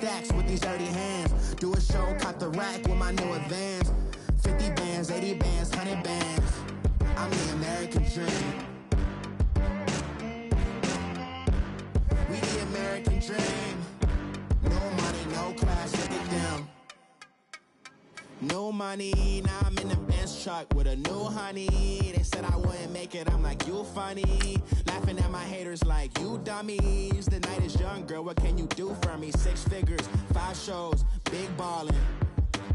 stacks with these dirty hands. Do a show, caught the rack with my new advance. 50 bands, 80 bands, 100 bands. I'm the American dream. We the American dream. No money, no class, look at them. No money, now I'm in the Benz truck with a new honey. They said I wouldn't make it, I'm like, you funny. Laughing at my haters like, you dummies. The night is young, girl, what can you do for me? 6 figures, 5 shows, big ballin'.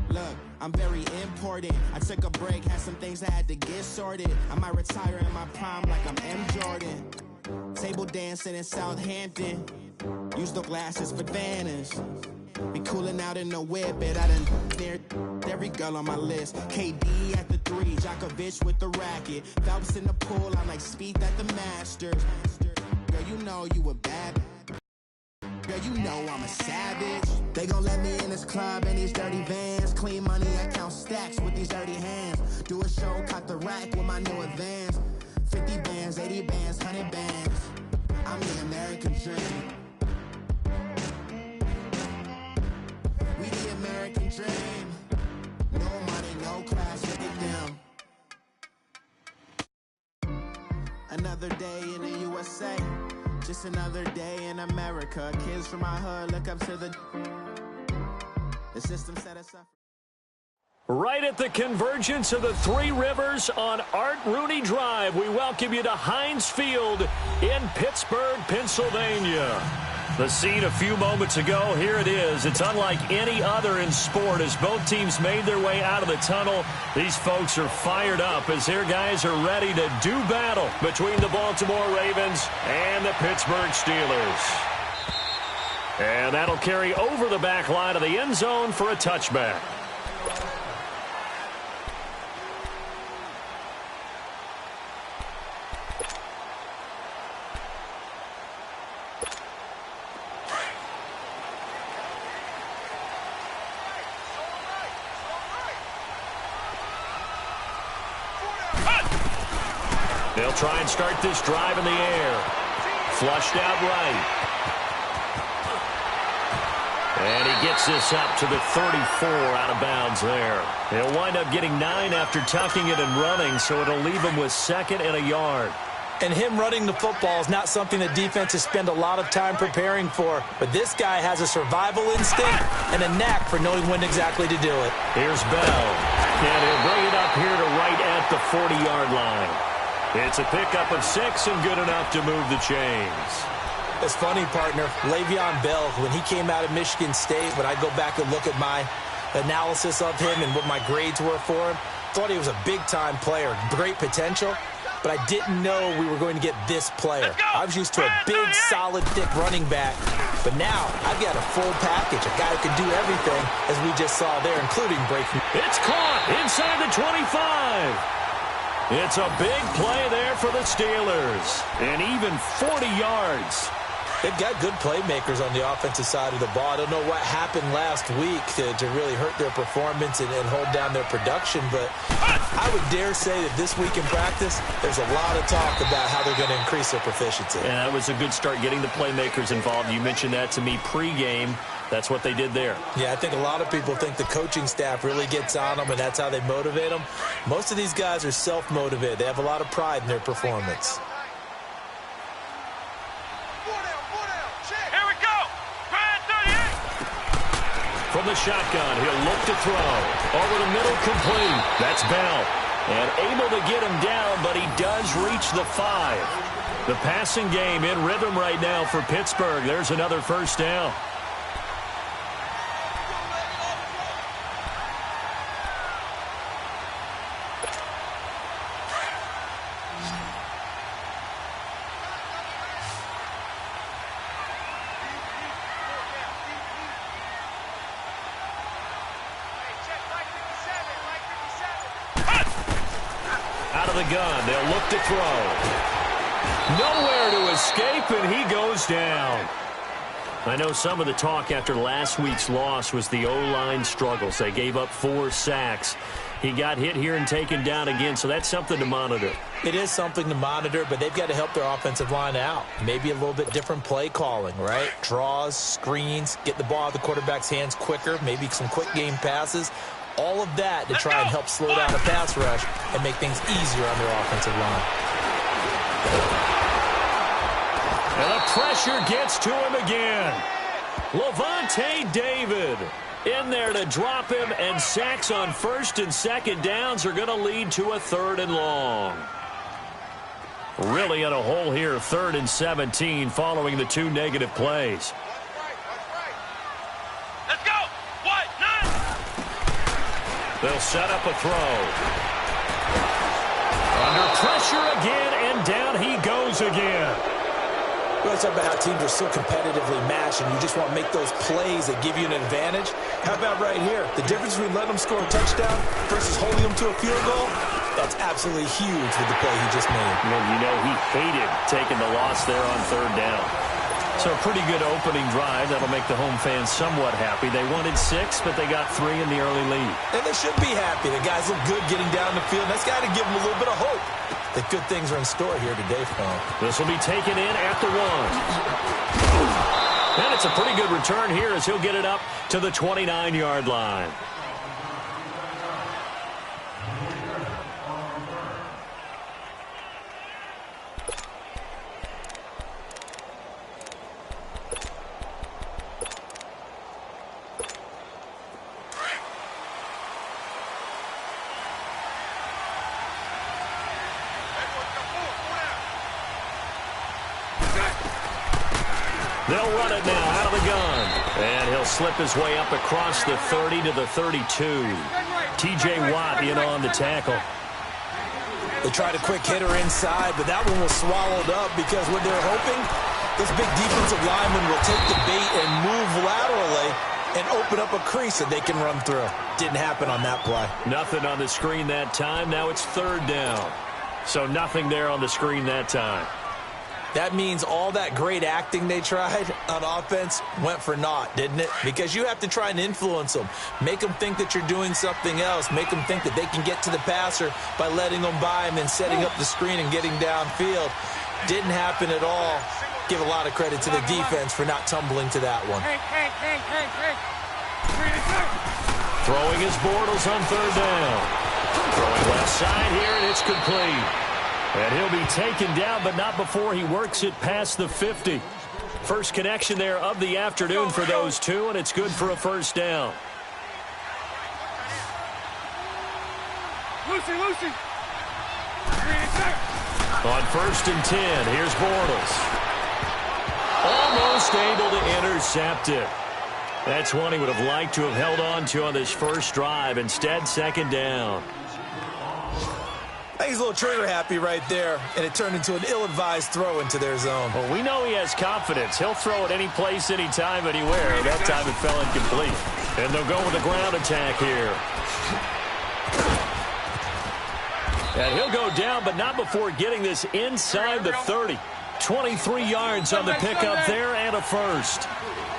Look, I'm very important. I took a break, had some things I had to get sorted. I might retire in my prime like I'm M. Jordan. Table dancing in Southampton. Use the glasses for Vanish. Be cooling out in the whip, but I done near every girl on my list. KD at the 3, Djokovic with the racket. Phelps in the pool, I'm like Speed at the Masters. Girl, you know you a bad. Girl, you know I'm a savage. They gon' let me in this club in these dirty vans. Clean money, I count stacks with these dirty hands. Do a show, caught the rack with my new advance. 50 bands, 80 bands, 100 bands. I'm the American dream. We the American dream. No money, no class, look at them. Another day in the USA. Just another day in America. Kids from my hood look up to the system set us up. Right at the convergence of the Three Rivers on Art Rooney Drive, we welcome you to Heinz Field in Pittsburgh, Pennsylvania. The scene a few moments ago, here it is. It's unlike any other in sport as both teams made their way out of the tunnel. These folks are fired up as their guys are ready to do battle between the Baltimore Ravens and the Pittsburgh Steelers. And that'll carry over the back line of the end zone for a touchback. They'll try and start this drive in the air. Flushed out right. And he gets this up to the 34 out of bounds there. He'll wind up getting 9 after tucking it and running, so it'll leave him with 2nd and a yard. And him running the football is not something that defenses spend a lot of time preparing for. But this guy has a survival instinct and a knack for knowing when exactly to do it. Here's Bell. And he'll bring it up here to right at the 40-yard line. It's a pickup of 6 and good enough to move the chains. It's funny, partner. Le'Veon Bell, when he came out of Michigan State, when I go back and look at my analysis of him and what my grades were for him, thought he was a big-time player, great potential, but I didn't know we were going to get this player. I was used to a big, solid, thick running back, but now I've got a full package, a guy who can do everything, as we just saw there, including breaking. It's caught inside the 25. It's a big play there for the Steelers, and even 40 yards. They've got good playmakers on the offensive side of the ball. I don't know what happened last week to really hurt their performance and hold down their production, but I would dare say that this week in practice, there's a lot of talk about how they're going to increase their proficiency. And that was a good start, getting the playmakers involved. You mentioned that to me pregame. That's what they did there. Yeah, I think a lot of people think the coaching staff really gets on them, and that's how they motivate them. Most of these guys are self-motivated. They have a lot of pride in their performance. From the shotgun, he'll look to throw. Over the middle, complete. That's Bell. And able to get him down, but he does reach the 5. The passing game in rhythm right now for Pittsburgh. There's another first down. The gun, they'll look to throw. Nowhere to escape, and he goes down. I know some of the talk after last week's loss was the O-line struggles. They gave up 4 sacks. He got hit here and taken down again, so that's something to monitor. It is something to monitor, but they've got to help their offensive line out. Maybe a little bit different play calling, right? Draws, screens, get the ball out of the quarterback's hands quicker, maybe some quick game passes. All of that to try and help slow down the pass rush and make things easier on their offensive line. And the pressure gets to him again. Levante David in there to drop him, and sacks on 1st and 2nd downs are going to lead to a 3rd and long. Really in a hole here, 3rd and 17 following the 2 negative plays. Let's go! What? 9! They'll set up a throw. Under pressure again, and down he goes again. We always talk about how teams are so competitively matched, and you just want to make those plays that give you an advantage. How about right here? The difference between letting them score a touchdown versus holding them to a field goal, that's absolutely huge with the play he just made. And you know he hated taking the loss there on 3rd down. So a pretty good opening drive. That'll make the home fans somewhat happy. They wanted 6, but they got 3 in the early lead. And they should be happy. The guys look good getting down the field. That's got to give them a little bit of hope that good things are in store here today for them. This will be taken in at the 1. And it's a pretty good return here as he'll get it up to the 29-yard line. They'll run it now out of the gun. And he'll slip his way up across the 30 to the 32. T.J. Watt in on the tackle. They tried a quick hitter inside, but that one was swallowed up because what they're hoping, this big defensive lineman will take the bait and move laterally and open up a crease that they can run through. Didn't happen on that play. Nothing on the screen that time. Now it's 3rd down. So nothing there on the screen that time. That means all that great acting they tried on offense went for naught, didn't it? Because you have to try and influence them. Make them think that you're doing something else. Make them think that they can get to the passer by letting them by him and setting up the screen and getting downfield. Didn't happen at all. Give a lot of credit to the defense for not tumbling to that one. Throwing his Bortles on 3rd down. Throwing left side here, and it's complete. And he'll be taken down, but not before he works it past the 50. First connection there of the afternoon for those two, and it's good for a 1st down. Lucy. On 1st and 10, here's Bortles. Almost able to intercept it. That's one he would have liked to have held on to on this first drive. Instead, 2nd down. I think he's a little trigger happy right there, and it turned into an ill-advised throw into their zone. Well, we know he has confidence. He'll throw it any place, anytime, anywhere. That time it fell incomplete. And they'll go with a ground attack here. And he'll go down, but not before getting this inside the 30. 23 yards on the pickup there and a 1st.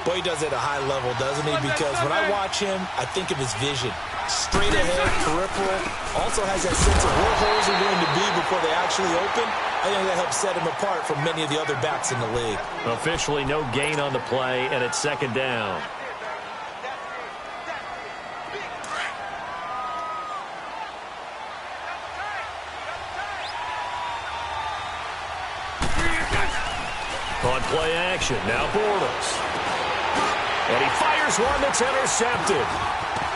Boy, he does it at a high level, doesn't he? Because when I watch him, I think of his vision. Straight ahead, peripheral. Also has that sense of where holes are going to be before they actually open. I think that helps set him apart from many of the other backs in the league. Officially no gain on the play, and it's 2nd down. On play action, now Bortles. And he fires one that's intercepted.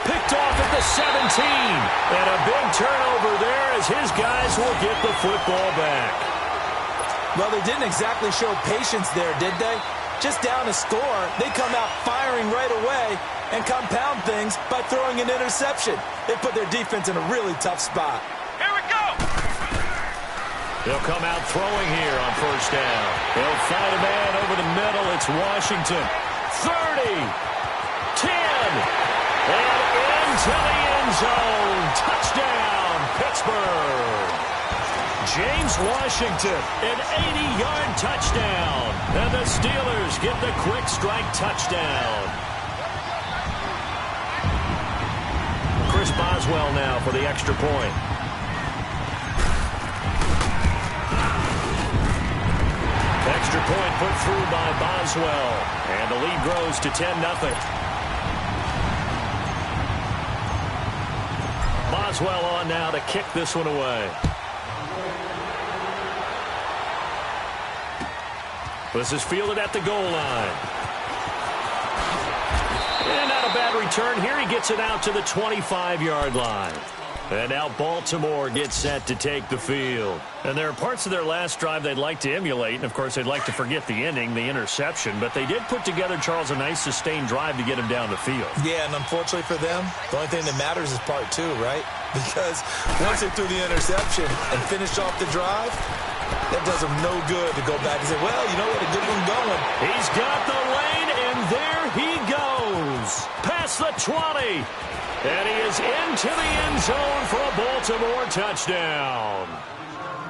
Picked off at the 17. And a big turnover there as his guys will get the football back. Well, they didn't exactly show patience there, did they? Just down a score, they come out firing right away and compound things by throwing an interception. They put their defense in a really tough spot. Here we go! They'll come out throwing here on 1st down. They'll find a man over the middle. It's Washington. 30. 10. And into the end zone. Touchdown, Pittsburgh. James Washington, an 80-yard touchdown. And the Steelers get the quick strike touchdown. Chris Boswell now for the extra point. Extra point put through by Boswell. And the lead grows to 10-0. Boswell on now to kick this one away. This is fielded at the goal line. And not a bad return here. He gets it out to the 25-yard line. And now Baltimore gets set to take the field. And there are parts of their last drive they'd like to emulate. And, of course, they'd like to forget the ending, the interception. But they did put together, Charles, a nice sustained drive to get him down the field. Yeah, and unfortunately for them, the only thing that matters is part two, right? Because once they threw the interception and finished off the drive, that does them no good to go back and say, well, you know what, a good one going. He's got the lane, and there he goes. Past the 20. And he is into the end zone for a Baltimore touchdown.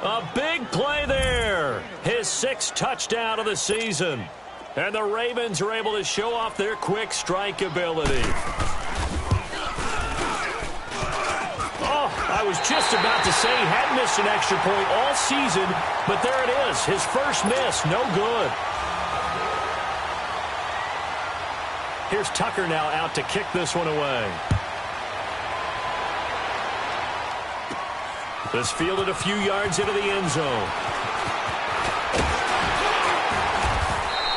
A big play there. His 6th touchdown of the season. And the Ravens are able to show off their quick strike ability. Oh, I was just about to say he hadn't missed an extra point all season, but there it is. His first miss, no good. Here's Tucker now out to kick this one away. This fielded a few yards into the end zone.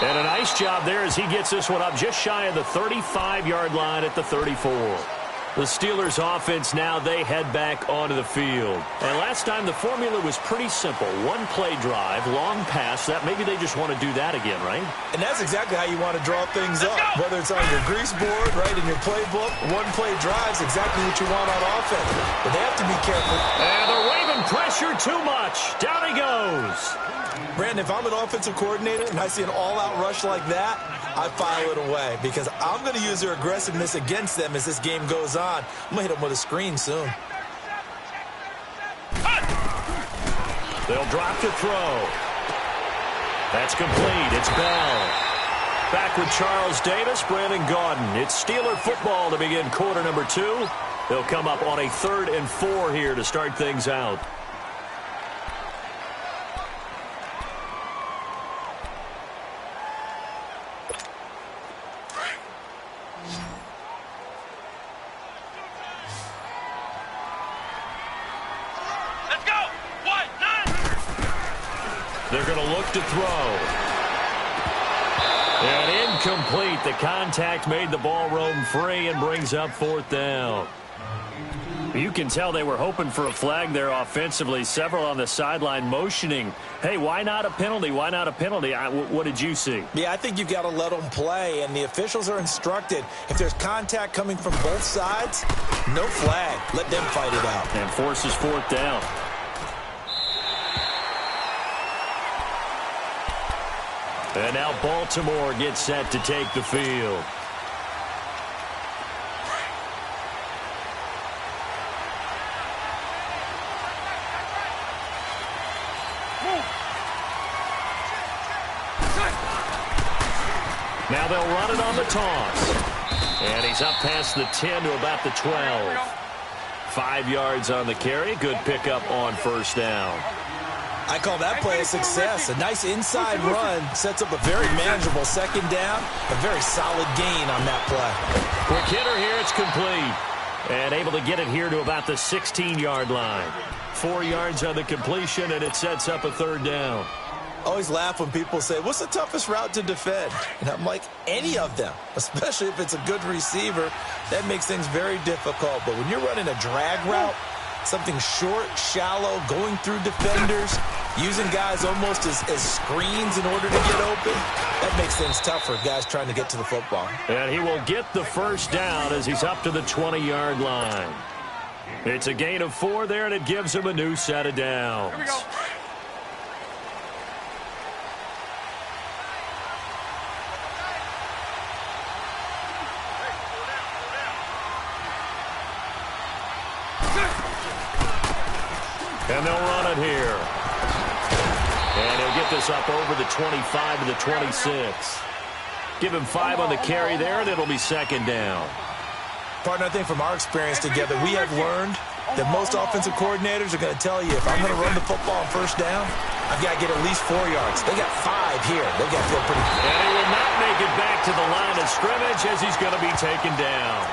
And a nice job there as he gets this one up just shy of the 35-yard line at the 34. The Steelers offense now, they head back onto the field. And last time the formula was pretty simple. One play drive, long pass. That maybe they just want to do that again, right? And that's exactly how you want to draw things up. Whether it's on your grease board, right, in your playbook, one play drive's exactly what you want on offense. But they have to be careful. And the Raven pressure too much. Down he goes. Brandon, if I'm an offensive coordinator and I see an all-out rush like that, I file it away because I'm going to use their aggressiveness against them as this game goes on. I'm going to hit them with a screen soon. They'll drop to throw. That's complete. It's Bell. Back with Charles Davis, Brandon Gaudin. It's Steeler football to begin quarter number 2. They'll come up on a 3rd and 4 here to start things out. They're going to look to throw. And incomplete. The contact made the ball roam free and brings up 4th down. You can tell they were hoping for a flag there offensively. Several on the sideline motioning. Hey, why not a penalty? Why not a penalty? What did you see? Yeah, I think you've got to let them play, and the officials are instructed. If there's contact coming from both sides, no flag. Let them fight it out. And forces 4th down. And now Baltimore gets set to take the field. Now they'll run it on the toss. And he's up past the 10 to about the 12. 5 yards on the carry. Good pickup on 1st down. I call that play a success. A nice inside run sets up a very manageable 2nd down. A very solid gain on that play. Quick hitter here. It's complete. And able to get it here to about the 16-yard line. 4 yards on the completion, and it sets up a 3rd down. I always laugh when people say, what's the toughest route to defend? And I'm like, any of them, especially if it's a good receiver. That makes things very difficult. But when you're running a drag route, something short, shallow, going through defenders, using guys almost as screens in order to get open, that makes things tough for guys trying to get to the football. And he will get the 1st down as he's up to the 20-yard line. It's a gain of 4 there, and it gives him a new set of downs. Here we go. And they'll run it here. And he'll get this up over the 25 to the 26. Give him 5 on the carry there, and it'll be second down. Partner, I think from our experience together, we have learned that most offensive coordinators are going to tell you, if I'm going to run the football on first down, I've got to get at least 4 yards. They got 5 here. They've got to feel pretty good. And he will not make it back to the line of scrimmage as he's going to be taken down.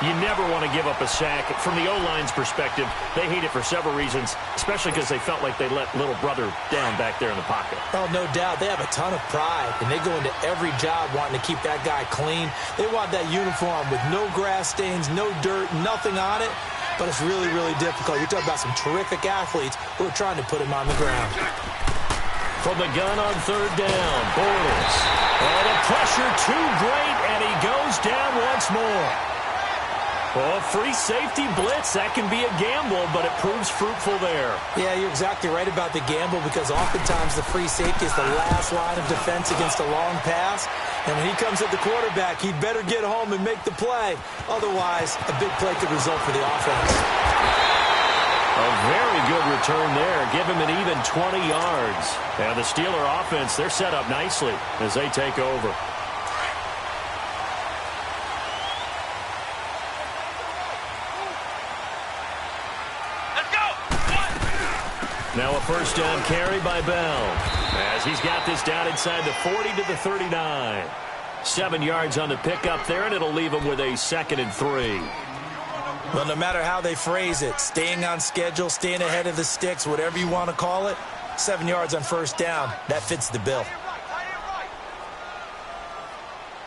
You never want to give up a sack. From the O-line's perspective, they hate it for several reasons, especially because they felt like they let little brother down back there in the pocket. Oh, no doubt. They have a ton of pride, and they go into every job wanting to keep that guy clean. They want that uniform with no grass stains, no dirt, nothing on it. But it's really, really difficult. You're talking about some terrific athletes who are trying to put him on the ground. From the gun on third down, Bortles. Oh, the pressure too great, and he goes down once more. Oh, free safety blitz, that can be a gamble, but it proves fruitful there. Yeah, you're exactly right about the gamble because oftentimes the free safety is the last line of defense against a long pass. And when he comes at the quarterback, he'd better get home and make the play. Otherwise, a big play could result for the offense. A very good return there. Give him an even 20 yards. And the Steeler offense, they're set up nicely as they take over. Now a first down carry by Bell as he's got this down inside the 40 to the 39. 7 yards on the pickup there, and it'll leave him with a 2nd and 3. Well, no matter how they phrase it, staying on schedule, staying ahead of the sticks, whatever you want to call it, 7 yards on first down, that fits the bill.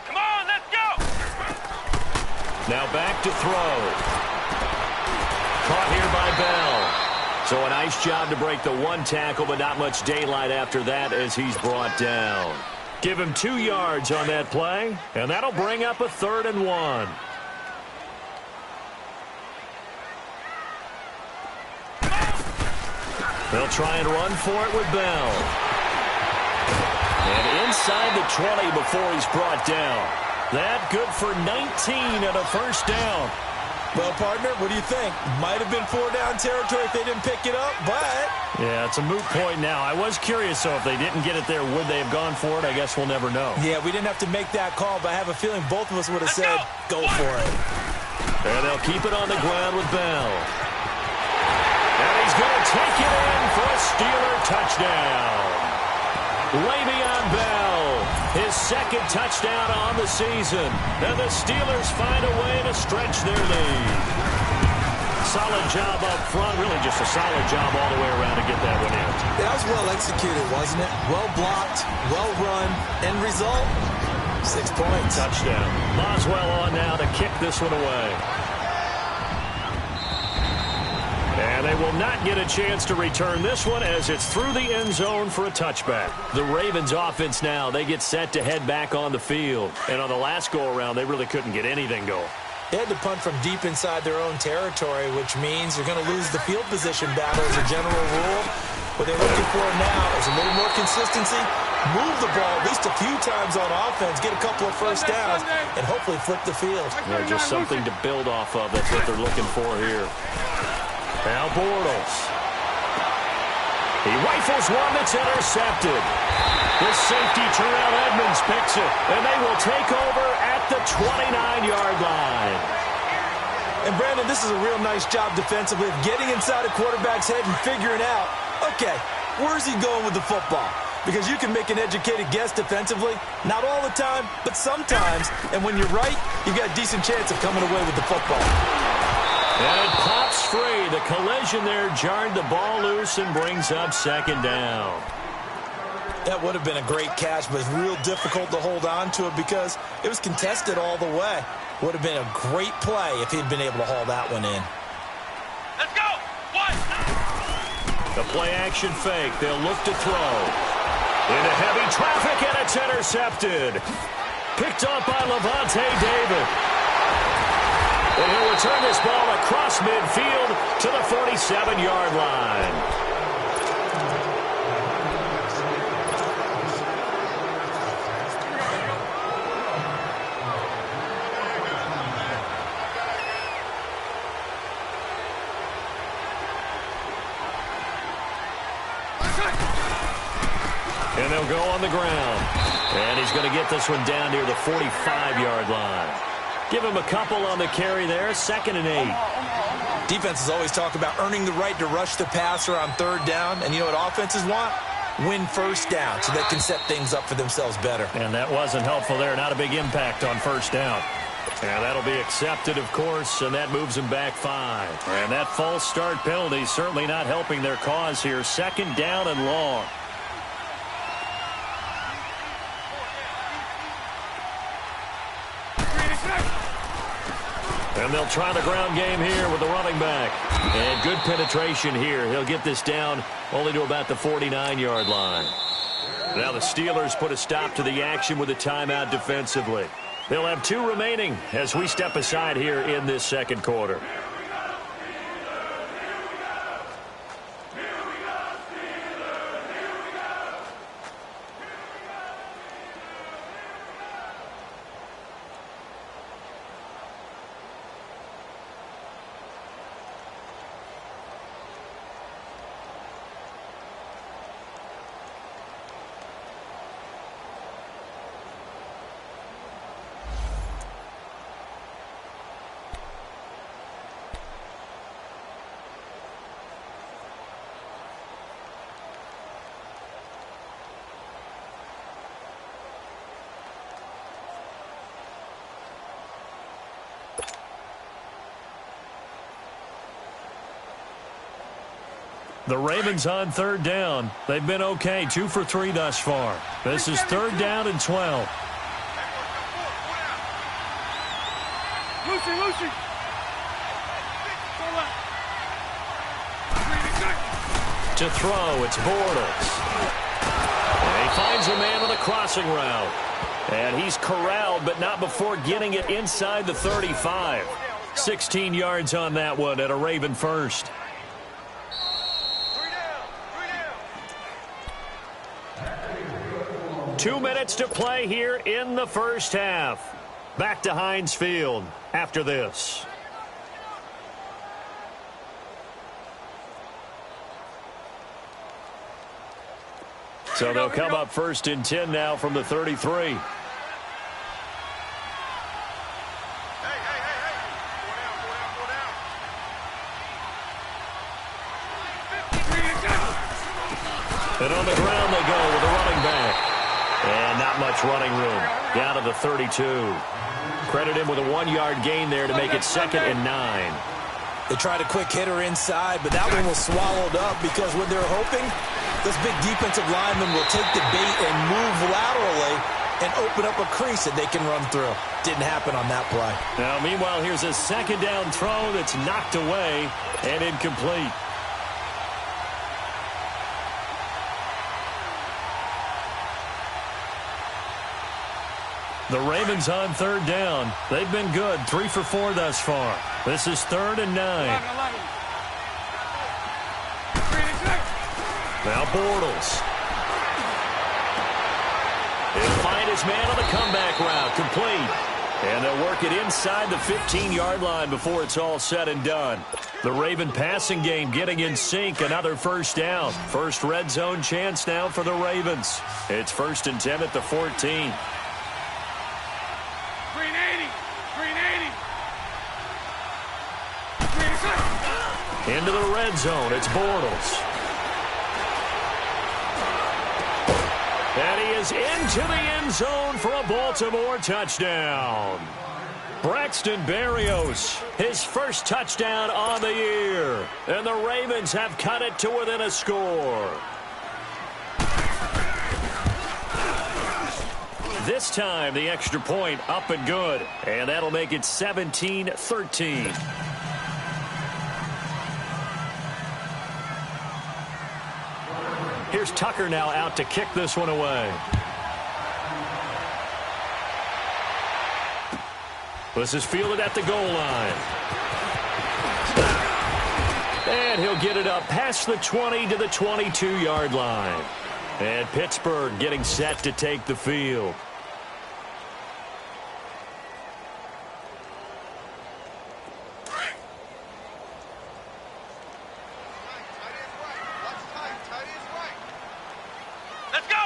Come on, let's go! Now back to throw. Caught here by Bell. So a nice job to break the 1 tackle, but not much daylight after that as he's brought down. Give him 2 yards on that play, and that'll bring up a 3rd and 1. They'll try and run for it with Bell. And inside the 20 before he's brought down. That good for 19 and a first down. Well, partner, what do you think? Might have been 4-down territory if they didn't pick it up, but... Yeah, it's a moot point now. I was curious, so if they didn't get it there, would they have gone for it? I guess we'll never know. Yeah, we didn't have to make that call, but I have a feeling both of us would have said, go for it. And they'll keep it on the ground with Bell. And he's going to take it in for a Steeler touchdown. Le'Veon Bell, his 2nd touchdown on the season. And the Steelers find a way to stretch their lead. Solid job up front, really just a solid job all the way around to get that one in. That was well executed, wasn't it? Well blocked, well run, end result, 6 points. Touchdown. Boswell on now to kick this one away. And they will not get a chance to return this one as it's through the end zone for a touchback. The Ravens offense now, they get set to head back on the field. And on the last go-around, they really couldn't get anything going. They had to punt from deep inside their own territory, which means you're going to lose the field position battle as a general rule. What they're looking for now is a little more consistency, move the ball at least a few times on offense, get a couple of first downs, and hopefully flip the field. Yeah, just something to build off of. That's what they're looking for here. Now Bortles. He rifles one that's intercepted. The safety Terrell Edmonds picks it, and they will take over at the 29-yard line. And Brandon, this is a real nice job defensively of getting inside a quarterback's head and figuring out, okay, where's he going with the football? Because you can make an educated guess defensively, not all the time, but sometimes. And when you're right, you've got a decent chance of coming away with the football. And it pops free. The collision there jarred the ball loose and brings up 2nd down. That would have been a great catch, but it's real difficult to hold on to it because it was contested all the way. Would have been a great play if he'd been able to haul that one in. Let's go! The play action fake. They'll look to throw. Into heavy traffic, and it's intercepted. Picked up by Levante David. And he'll return this ball across midfield to the 47-yard line. And they'll go on the ground. And he's going to get this one down near the 45-yard line. Give him a couple on the carry there, 2nd and 8. Defenses always talk about earning the right to rush the passer on 3rd down. And you know what offenses want? Win 1st down so they can set things up for themselves better. And that wasn't helpful there. Not a big impact on 1st down. And that'll be accepted, of course, and that moves them back 5. And that false start penalty certainly not helping their cause here. 2nd down and long. And they'll try the ground game here with the running back. And good penetration here. He'll get this down only to about the 49-yard line. Now the Steelers put a stop to the action with a timeout defensively. They'll have 2 remaining as we step aside here in this 2nd quarter. The Ravens on 3rd down. They've been okay, 2 for 3 thus far. This is 3rd down and 12. Lucy. To throw, it's Bortles. And he finds a man on the crossing route. And he's corralled, but not before getting it inside the 35. 16 yards on that one at a Raven first. 2 minutes to play here in the 1st half. Back to Heinz Field after this. So they'll come up 1st and 10 now from the 33. And on the ground they go with a running back. And not much running room. Down to the 32. Credit him with a 1-yard gain there to make it 2nd and 9. They tried a quick hitter inside, but that one was swallowed up because what they're hoping, this big defensive lineman will take the bait and move laterally and open up a crease that they can run through. Didn't happen on that play. Now, meanwhile, here's a 2nd down throw that's knocked away and incomplete. The Ravens on 3rd down. They've been good, 3 for 4 thus far. This is 3rd and 9. Now Bortles. He'll find his man on the comeback route, complete. And they'll work it inside the 15-yard line before it's all said and done. The Raven passing game getting in sync, another 1st down. First red zone chance now for the Ravens. It's 1st and 10 at the 14. Into the red zone, it's Bortles. And he is into the end zone for a Baltimore touchdown. Braxton Berrios, his first touchdown on the year. And the Ravens have cut it to within a score. This time, the extra point up and good. And that'll make it 17-13. Here's Tucker now out to kick this one away. This is fielded at the goal line. And he'll get it up past the 20 to the 22-yard line. And Pittsburgh getting set to take the field. Let's go!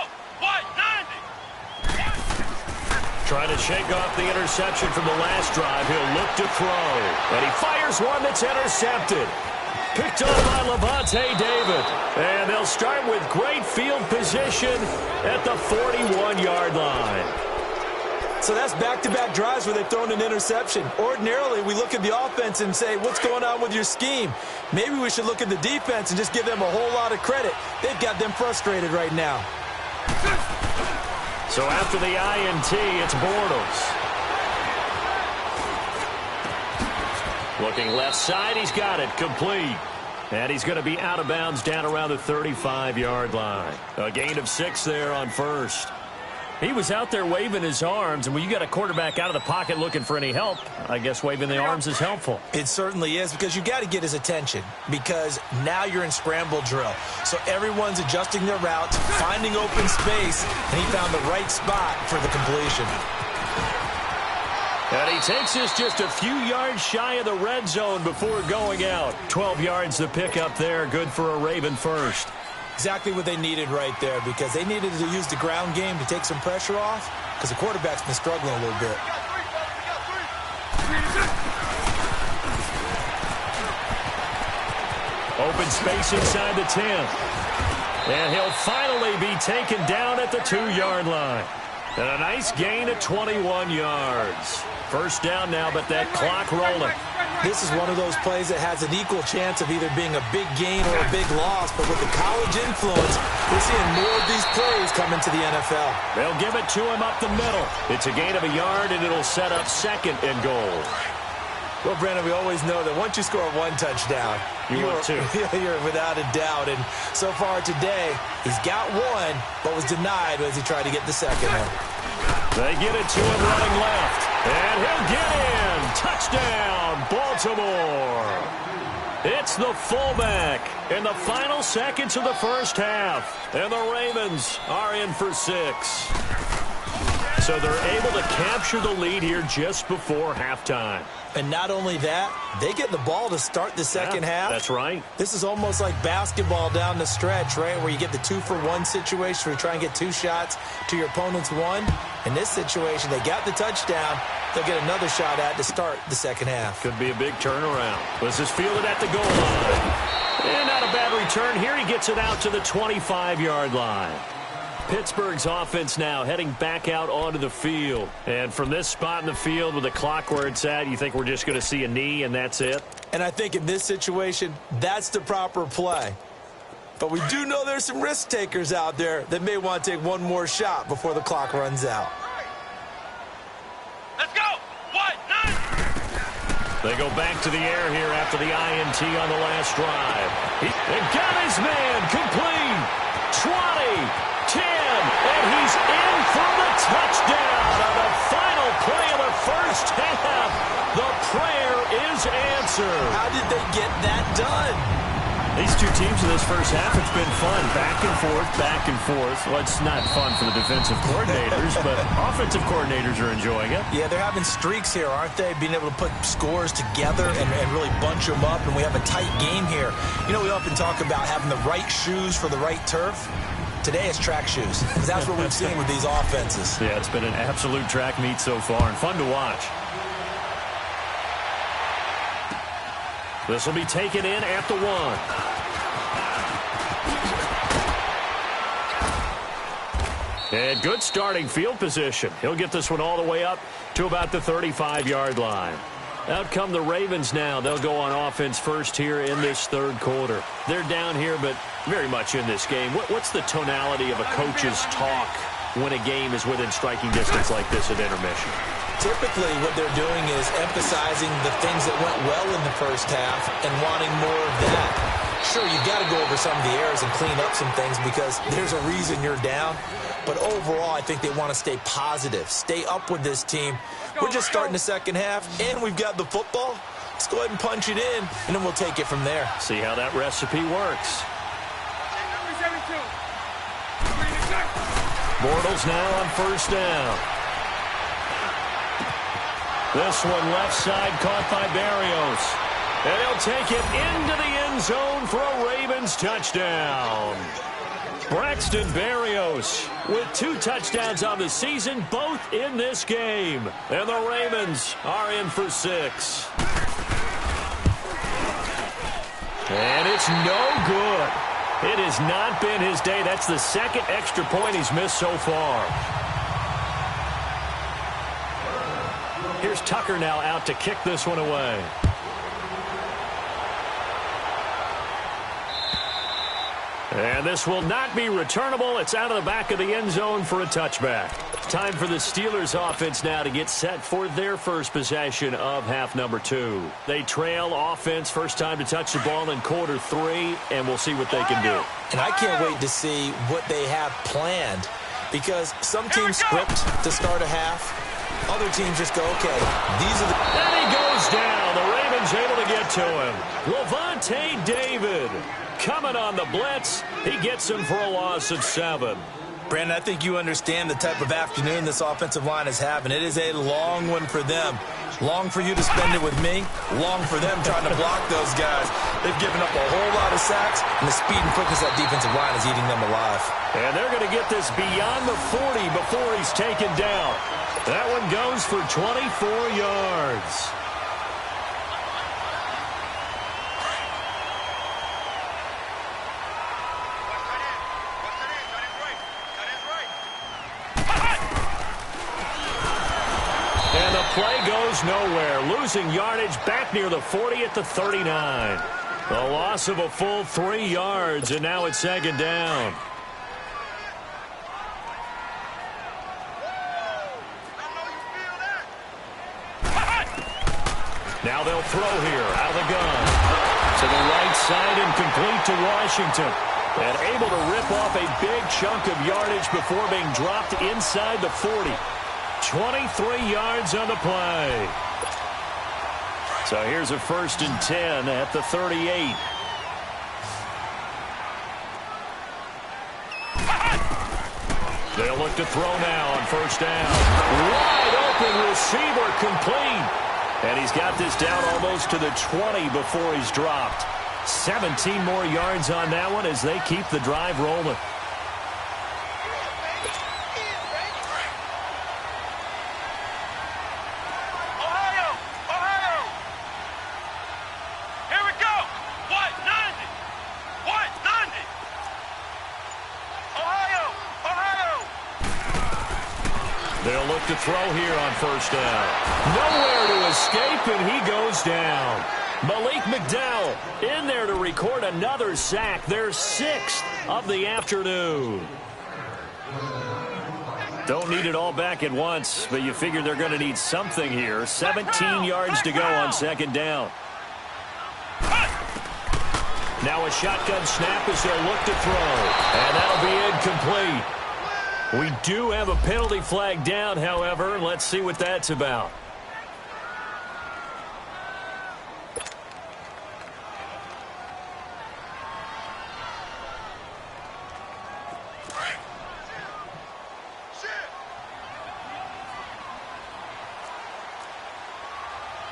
Trying to shake off the interception from the last drive. He'll look to throw. And he fires one that's intercepted. Picked up by Levante David. And they'll start with great field position at the 41-yard line. So that's back-to-back drives where they've thrown an interception. Ordinarily, we look at the offense and say, what's going on with your scheme? Maybe we should look at the defense and just give them a whole lot of credit. They've got them frustrated right now. So after the INT, it's Bortles. Looking left side, he's got it, complete. And he's going to be out of bounds down around the 35-yard line. A gain of 6 there on first. He was out there waving his arms, and when you got a quarterback out of the pocket looking for any help, I guess waving the arms is helpful. It certainly is, because you got to get his attention, because now you're in scramble drill. So everyone's adjusting their routes, finding open space, and he found the right spot for the completion. And he takes this just a few yards shy of the red zone before going out. 12 yards to pick up there, good for a Raven first. Exactly what they needed right there, because they needed to use the ground game to take some pressure off, because the quarterback's been struggling a little bit. Open space inside the 10. And he'll finally be taken down at the 2-yard line. And a nice gain of 21 yards. First down now, but that clock rolling. This is one of those plays that has an equal chance of either being a big gain or a big loss, but with the college influence, we're seeing more of these plays come into the NFL. They'll give it to him up the middle. It's a gain of a yard, and it'll set up second and goal. Well, Brandon, we always know that once you score one touchdown, you're without a doubt. And so far today, he's got one, but was denied as he tried to get the second one. They get it to him running left. And he'll get in. Touchdown, Baltimore. It's the fullback in the final seconds of the first half. And the Ravens are in for 6. So they're able to capture the lead here just before halftime. And not only that, they get the ball to start the second half. That's right. This is almost like basketball down the stretch, right, where you get the 2-for-1 situation where you try and get 2 shots to your opponent's 1. In this situation, they got the touchdown. They'll get another shot at to start the second half. Could be a big turnaround. This is fielded at the goal line. And not a bad return here. He gets it out to the 25-yard line. Pittsburgh's offense now heading back out onto the field. And from this spot in the field with the clock where it's at, you think we're just going to see a knee and that's it? And I think in this situation, that's the proper play. But we do know there's some risk takers out there that may want to take one more shot before the clock runs out. Let's go! What? 9! They go back to the air here after the INT on the last drive. They got his man complete. 20. 10, and he's in for the touchdown on the final play of the first half. The prayer is answered. How did they get that done? These two teams in this first half, it's been fun. Back and forth, back and forth. Well, it's not fun for the defensive coordinators, but offensive coordinators are enjoying it. Yeah, they're having streaks here, aren't they? Being able to put scores together and really bunch them up, and we have a tight game here. You know, we often talk about having the right shoes for the right turf. Today it's track shoes, because that's what we've seen with these offenses. Yeah, it's been an absolute track meet so far, and fun to watch. This will be taken in at the 1. And good starting field position. He'll get this one all the way up to about the 35-yard line. Out come the Ravens now. They'll go on offense first here in this third quarter. They're down here, but very much in this game. What's the tonality of a coach's talk when a game is within striking distance like this at intermission? Typically, what they're doing is emphasizing the things that went well in the first half and wanting more of that. Sure, you've got to go over some of the errors and clean up some things because there's a reason you're down. But overall, I think they want to stay positive, stay up with this team. We're just starting the second half, and we've got the football. Let's go ahead and punch it in, and then we'll take it from there. See how that recipe works. Bortles now on first down. This one left side caught by Barrios. And he'll take it into the end zone for a Ravens touchdown. Braxton Berrios with 2 touchdowns on the season, both in this game. And the Ravens are in for 6. And it's no good. It has not been his day. That's the second extra point he's missed so far. Here's Tucker now out to kick this one away. And this will not be returnable. It's out of the back of the end zone for a touchback. Time for the Steelers offense now to get set for their first possession of half number 2. They trail offense, first time to touch the ball in quarter 3, and we'll see what they can do. And I can't wait to see what they have planned, because some teams script to start a half. Other teams just go, okay, these are the... And he goes down. The Ravens able to get to him. Levante David coming on the blitz. He gets him for a loss of 7. Brandon, I think you understand the type of afternoon this offensive line is having. It is a long one for them. Long for you to spend it with me. Long for them trying to block those guys. They've given up a whole lot of sacks, and the speed and quickness of that defensive line is eating them alive. And they're going to get this beyond the 40 before he's taken down. That one goes for 24 yards. And the play goes nowhere. Losing yardage back near the 40 at the 39. A loss of a full 3 yards, and now it's second down. Now they'll throw here out of the gun. To the right side and complete to Washington. And able to rip off a big chunk of yardage before being dropped inside the 40. 23 yards on the play. So here's a 1st and 10 at the 38. They'll look to throw now on 1st down. Wide open receiver complete. And he's got this down almost to the 20 before he's dropped. 17 more yards on that one as they keep the drive rolling. They'll look to throw here on 1st down. Nowhere to escape, and he goes down. Malik McDowell in there to record another sack. Their 6th of the afternoon. Don't need it all back at once, but you figure they're going to need something here. 17 yards to go on 2nd down. Now a shotgun snap as they'll look to throw. And that'll be incomplete. We do have a penalty flag down, however. Let's see what that's about.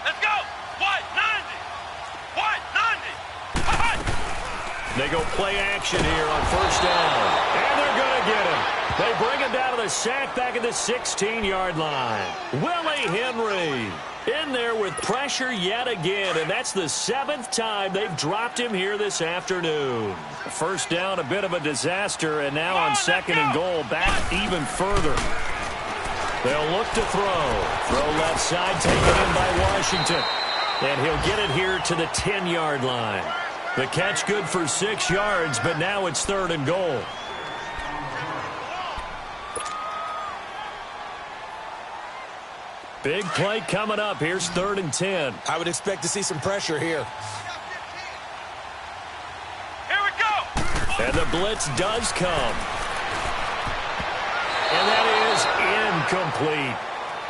Let's go. What? 90. What? 90. They go play action here on 1st down. And they're going to get him. They bring him down to the sack back at the 16-yard line. Willie Henry in there with pressure yet again, and that's the 7th time they've dropped him here this afternoon. 1st down, a bit of a disaster, and now on 2nd and goal, back even further. They'll look to throw. Throw left side, taken in by Washington. And he'll get it here to the 10-yard line. The catch good for 6 yards, but now it's 3rd and goal. Big play coming up. Here's 3rd and 10. I would expect to see some pressure here. Here we go. And the blitz does come. And that is incomplete.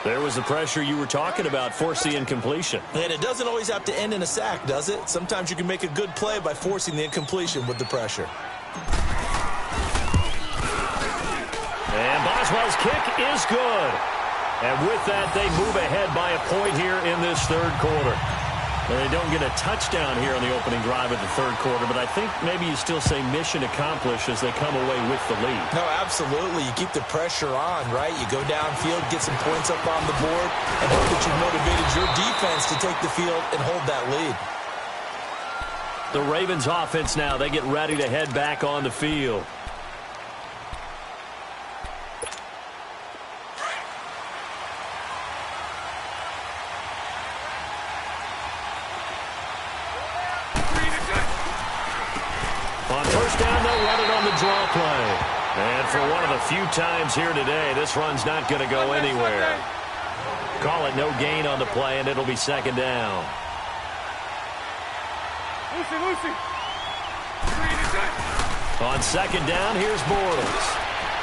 There was the pressure you were talking about, force the incompletion. And it doesn't always have to end in a sack, does it? Sometimes you can make a good play by forcing the incompletion with the pressure. And Boswell's kick is good. And with that, they move ahead by a point here in this 3rd quarter. They don't get a touchdown here on the opening drive of the third quarter, but I think maybe you still say mission accomplished as they come away with the lead. No, absolutely. You keep the pressure on, right? You go downfield, get some points up on the board, and hope that you've motivated your defense to take the field and hold that lead. The Ravens offense now, they get ready to head back on the field. On first down, they'll run it on the draw play. And for one of the few times here today, this run's not going to go anywhere. Call it no gain on the play, and it'll be second down. On second down, here's Bortles.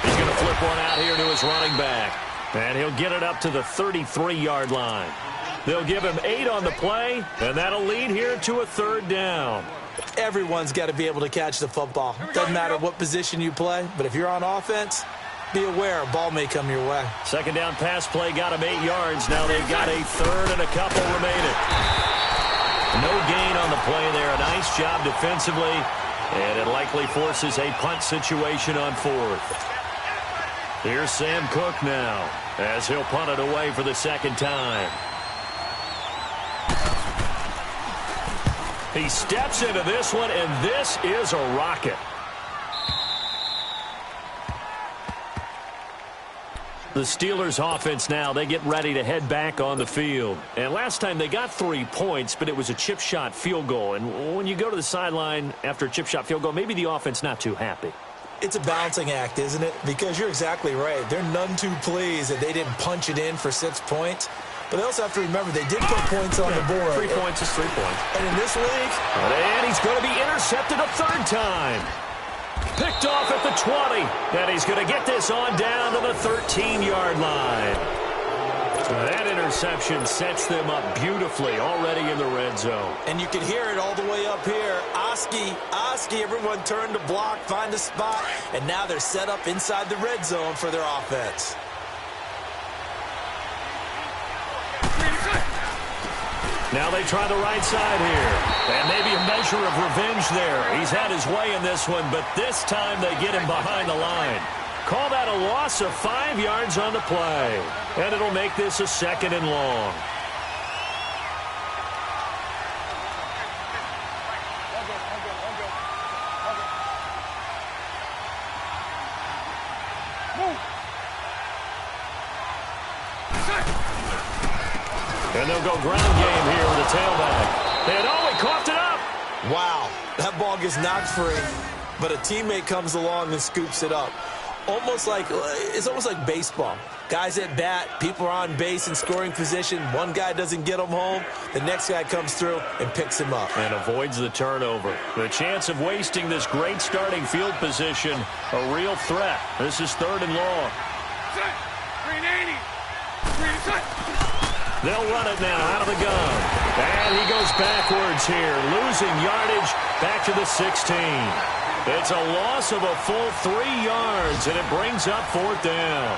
He's going to flip one out here to his running back. And he'll get it up to the 33-yard line. They'll give him 8 on the play, and that'll lead here to a third down. Everyone's got to be able to catch the football. Doesn't matter what position you play, but if you're on offense, be aware a ball may come your way. Second down pass play got him 8 yards. Now they've got a third and a couple remaining. No gain on the play there. A nice job defensively, and it likely forces a punt situation on fourth. Here's Sam Cook now as he'll punt it away for the second time. He steps into this one, and this is a rocket. The Steelers offense now, they get ready to head back on the field. And last time they got 3 points, but it was a chip shot field goal. And when you go to the sideline after a chip shot field goal, maybe the offense not too happy. It's a balancing act, isn't it? Because you're exactly right. They're none too pleased that they didn't punch it in for 6 points. But they also have to remember they did put points on the board. 3 points is 3 points. And in this league... And he's going to be intercepted a third time. Picked off at the 20. And he's going to get this on down to the 13-yard line. That interception sets them up beautifully already in the red zone. And you can hear it all the way up here. Oski, everyone turned to block, find a spot. And now they're set up inside the red zone for their offense. Now they try the right side here. And maybe a measure of revenge there. He's had his way in this one, but this time they get him behind the line. Call that a loss of 5 yards on the play. And it'll make this a second and long. And they'll go ground game here with a tailback. And oh, he coughed it up. Wow, that ball gets knocked free, but a teammate comes along and scoops it up. It's almost like baseball. Guys at bat, people are on base in scoring position. One guy doesn't get him home. The next guy comes through and picks him up. And avoids the turnover. The chance of wasting this great starting field position, a real threat. This is third and long. They'll run it now out of the gun. And he goes backwards here, losing yardage back to the 16. It's a loss of a full 3 yards, and it brings up fourth down.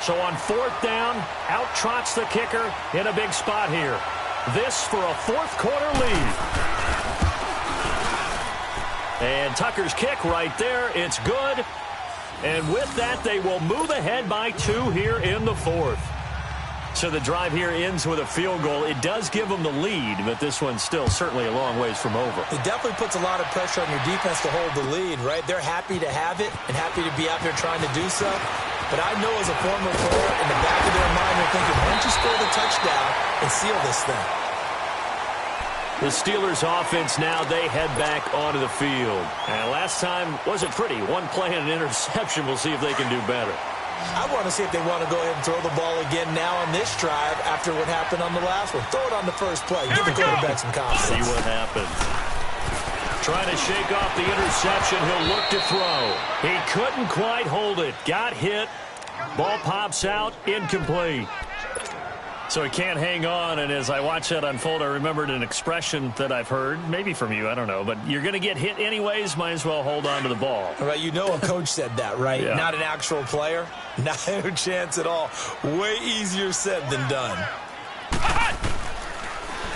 So on fourth down, out trots the kicker in a big spot here. This for a fourth quarter lead. And Tucker's kick right there. It's good. And with that, they will move ahead by 2 here in the fourth. So the drive here ends with a field goal. It does give them the lead, but this one's still certainly a long ways from over. It definitely puts a lot of pressure on your defense to hold the lead, right? They're happy to have it and happy to be out there trying to do so. But I know as a former player, in the back of their mind, they're thinking, why don't you score the touchdown and seal this thing? The Steelers offense now, they head back onto the field. And last time wasn't pretty. One play and an interception. We'll see if they can do better. I want to see if they want to go ahead and throw the ball again now on this drive after what happened on the last one. Throw it on the first play. Give the quarterback some confidence. See what happens. Trying to shake off the interception. He'll look to throw. He couldn't quite hold it. Got hit. Ball pops out. Incomplete. So he can't hang on, and as I watch that unfold, I remembered an expression that I've heard, maybe from you, I don't know, but you're going to get hit anyways, might as well hold on to the ball. All right, you know a coach said that, right? Yeah. Not an actual player. Not a chance at all. Way easier said than done.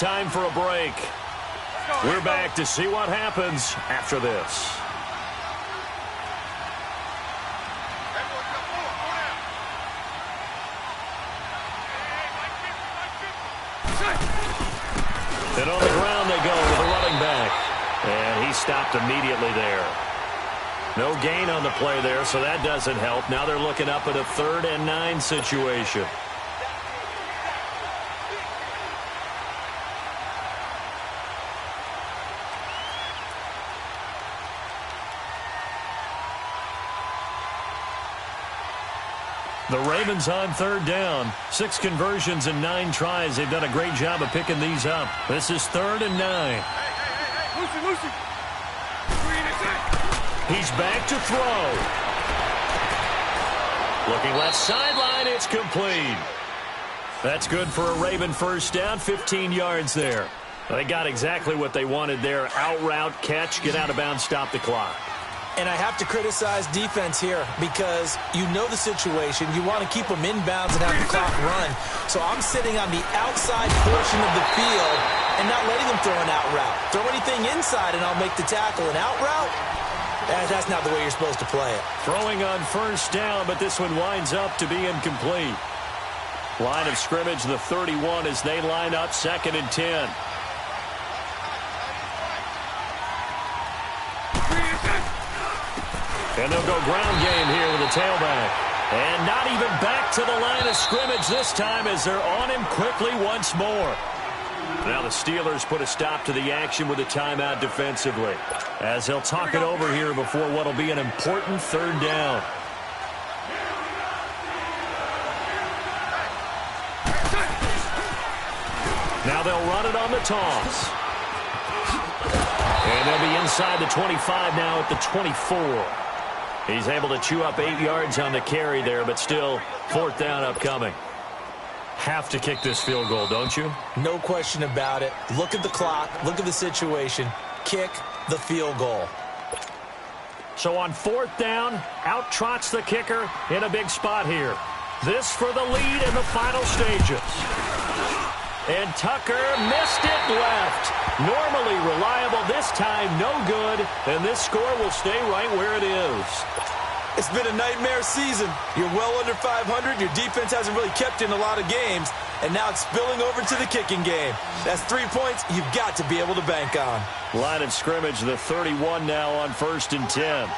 time for a break. We're back to see what happens after this. And on the ground they go with a running back. And he stopped immediately there. No gain on the play there, so that doesn't help. Now they're looking up at a 3rd and 9 situation. The Ravens on 3rd down. 6 conversions and 9 tries. They've done a great job of picking these up. This is 3rd and 9. Lucy. He's back to throw. Looking left sideline. It's complete. That's good for a Raven first down. 15 yards there. They got exactly what they wanted there. Out route, catch, get out of bounds, stop the clock. And I have to criticize defense here because you know the situation. You want to keep them inbounds and have the clock run. So I'm sitting on the outside portion of the field and not letting them throw an out route. Throw anything inside and I'll make the tackle. An out route? That's not the way you're supposed to play it. Throwing on first down, but this one winds up to be incomplete. Line of scrimmage, the 31 as they line up 2nd and 10. And they'll go ground game here with a tailback. And not even back to the line of scrimmage this time as they're on him quickly once more. Now the Steelers put a stop to the action with a timeout defensively as they'll talk it over here before what will be an important 3rd down. Now they'll run it on the toss. And they'll be inside the 25 now at the 24. He's able to chew up 8 yards on the carry there, but still 4th down upcoming. Have to kick this field goal, don't you? No question about it. Look at the clock. Look at the situation. Kick the field goal. So on 4th down, out trots the kicker in a big spot here. This for the lead in the final stages. And Tucker missed it left. Normally reliable, this time no good, and this score will stay right where it is. It's been a nightmare season. You're well under 500. Your defense hasn't really kept in a lot of games, and now it's spilling over to the kicking game. That's 3 points you've got to be able to bank on. Line of scrimmage, the 31 now on 1st and 10.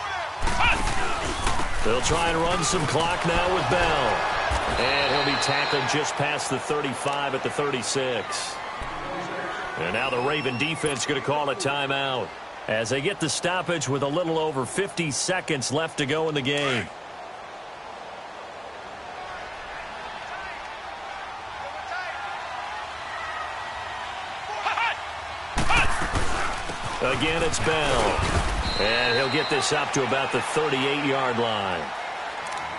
They'll try and run some clock now with Bell. And he'll be tackled just past the 35 at the 36. And now the Raven defense going to call a timeout as they get the stoppage with a little over 50 seconds left to go in the game. Again, it's Bell. And he'll get this up to about the 38-yard line.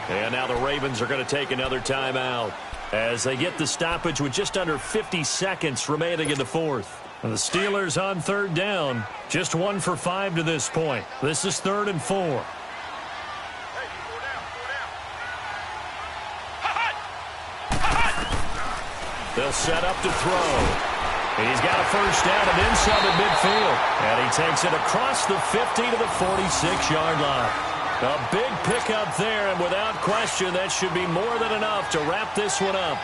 And now the Ravens are going to take another timeout as they get the stoppage with just under 50 seconds remaining in the 4th. And the Steelers on 3rd down, just 1 for 5 to this point. This is 3rd and 4. They'll set up to throw. He's got a first down and inside at midfield. And he takes it across the 50 to the 46-yard line. A big pickup there, and without question, that should be more than enough to wrap this one up.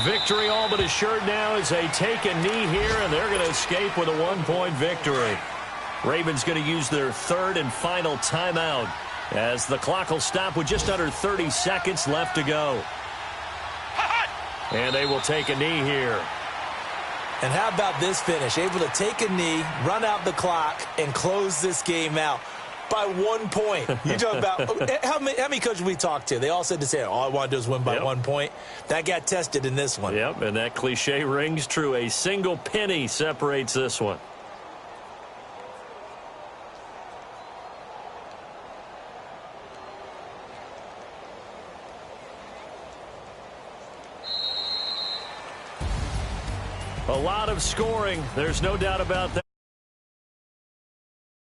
Victory all but assured now as they take a knee here, and they're going to escape with a 1-point victory. Ravens going to use their 3rd and final timeout as the clock will stop with just under 30 seconds left to go. And they will take a knee here. And how about this finish? Able to take a knee, run out the clock, and close this game out by 1 point. You talk about how many coaches we talked to? They all said the same. All I want to do is win by 1 point. That got tested in this one. Yep, and that cliche rings true. A single penny separates this one. A lot of scoring. There's no doubt about that.